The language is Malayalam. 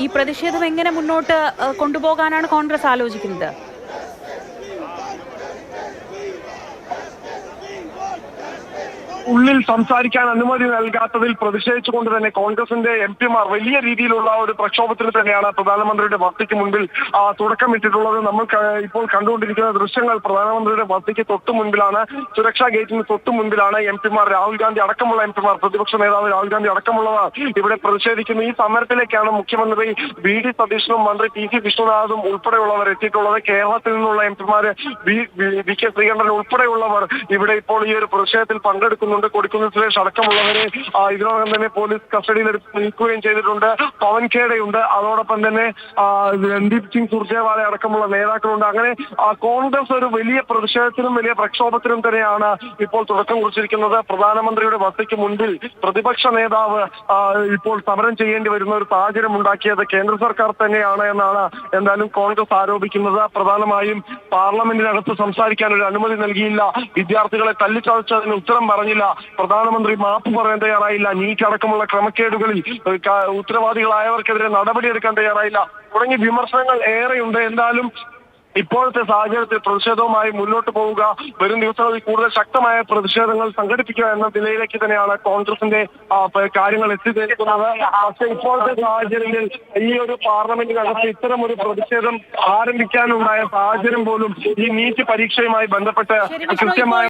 ഈ പ്രതിഷേധം എങ്ങനെ മുന്നോട്ട് കൊണ്ടുപോകാനാണ് കോൺഗ്രസ് ആലോചിക്കുന്നത്? ഉള്ളിൽ സംസാരിക്കാൻ അനുമതി നൽകാത്തതിൽ പ്രതിഷേധിച്ചുകൊണ്ട് തന്നെ കോൺഗ്രസിന്റെ എംപിമാർ വലിയ രീതിയിലുള്ള ഒരു പ്രക്ഷോഭത്തിന് തന്നെയാണ് പ്രധാനമന്ത്രിയുടെ വസതിക്ക് മുൻപിൽ തുടക്കമിട്ടിട്ടുള്ളത്. നമ്മൾ ഇപ്പോൾ കണ്ടുകൊണ്ടിരിക്കുന്ന ദൃശ്യങ്ങൾ പ്രധാനമന്ത്രിയുടെ വസതിക്ക് തൊട്ടു മുൻപിലാണ്, സുരക്ഷാ ഗേറ്റിന് തൊട്ടു മുൻപിലാണ് എംപിമാർ, രാഹുൽ ഗാന്ധി അടക്കമുള്ള എംപിമാർ, പ്രതിപക്ഷ നേതാവ് രാഹുൽ ഗാന്ധി അടക്കമുള്ളവർ ഇവിടെ പ്രതിഷേധിക്കുന്നു. ഈ സമരത്തിലേക്കാണ് മുഖ്യമന്ത്രി വി ഡി സതീശനും മന്ത്രി പി സി വിഷ്ണുനാഥും ഉൾപ്പെടെയുള്ളവർ എത്തിയിട്ടുള്ളത്. കേരളത്തിൽ നിന്നുള്ള എംപിമാര് വി കെ ശ്രീകണ്ഠൻ ഉൾപ്പെടെയുള്ളവർ ഇവിടെ ഇപ്പോൾ ഈ ഒരു പ്രതിഷേധത്തിൽ പങ്കെടുക്കുന്നുണ്ട്. കൊടിക്കുന്നിൽ സുരേഷ് അടക്കമുള്ളവരെ ഇതിനോടകം തന്നെ പോലീസ് കസ്റ്റഡിയിലെടുത്ത് നീക്കുകയും ചെയ്തിട്ടുണ്ട്. പവൻ ഖേഡയുണ്ട്, അതോടൊപ്പം തന്നെ രൺദീപ് സിംഗ് സുർജേവാല അടക്കമുള്ള നേതാക്കളുണ്ട്. അങ്ങനെ കോൺഗ്രസ് ഒരു വലിയ പ്രതിഷേധത്തിനും വലിയ പ്രക്ഷോഭത്തിനും തന്നെയാണ് ഇപ്പോൾ തുടക്കം കുറിച്ചിരിക്കുന്നത്. പ്രധാനമന്ത്രിയുടെ വസതിക്ക് മുൻപിൽ പ്രതിപക്ഷ നേതാവ് ഇപ്പോൾ സമരം ചെയ്യേണ്ടി വരുന്ന ഒരു സാഹചര്യം ഉണ്ടാക്കിയത് കേന്ദ്ര സർക്കാർ തന്നെയാണ് എന്നാണ് എന്തായാലും കോൺഗ്രസ് ആരോപിക്കുന്നത്. പ്രധാനമായും പാർലമെന്റിനകത്ത് സംസാരിക്കാൻ ഒരു അനുമതി നൽകിയില്ല, വിദ്യാർത്ഥികളെ തല്ലിച്ചതച്ചതിന് ഉത്തരം പറഞ്ഞില്ല, പ്രധാനമന്ത്രി മാപ്പ് പറയാൻ തയ്യാറായില്ല, നീറ്റ് അടക്കമുള്ള ക്രമക്കേടുകളിൽ ഉത്തരവാദികളായവർക്കെതിരെ നടപടിയെടുക്കാൻ തയ്യാറായില്ല തുടങ്ങിയ വിമർശനങ്ങൾ ഏറെയുണ്ട്. എന്തായാലും ഇപ്പോഴത്തെ സാഹചര്യത്തിൽ പ്രതിഷേധവുമായി മുന്നോട്ട് പോവുക, വരും ദിവസങ്ങളിൽ കൂടുതൽ ശക്തമായ പ്രതിഷേധങ്ങൾ സംഘടിപ്പിക്കുക എന്ന നിലയിലേക്ക് തന്നെയാണ് കോൺഗ്രസിന്റെ കാര്യങ്ങൾ എത്തിച്ചേരുന്നത്. പക്ഷേ ഇപ്പോഴത്തെ സാഹചര്യത്തിൽ ഈ ഒരു പാർലമെന്റിനകത്ത് ഇത്തരം ഒരു പ്രതിഷേധം ആരംഭിക്കാനുണ്ടായ സാഹചര്യം പോലും ഈ നീറ്റ് പരീക്ഷയുമായി ബന്ധപ്പെട്ട് കൃത്യമായ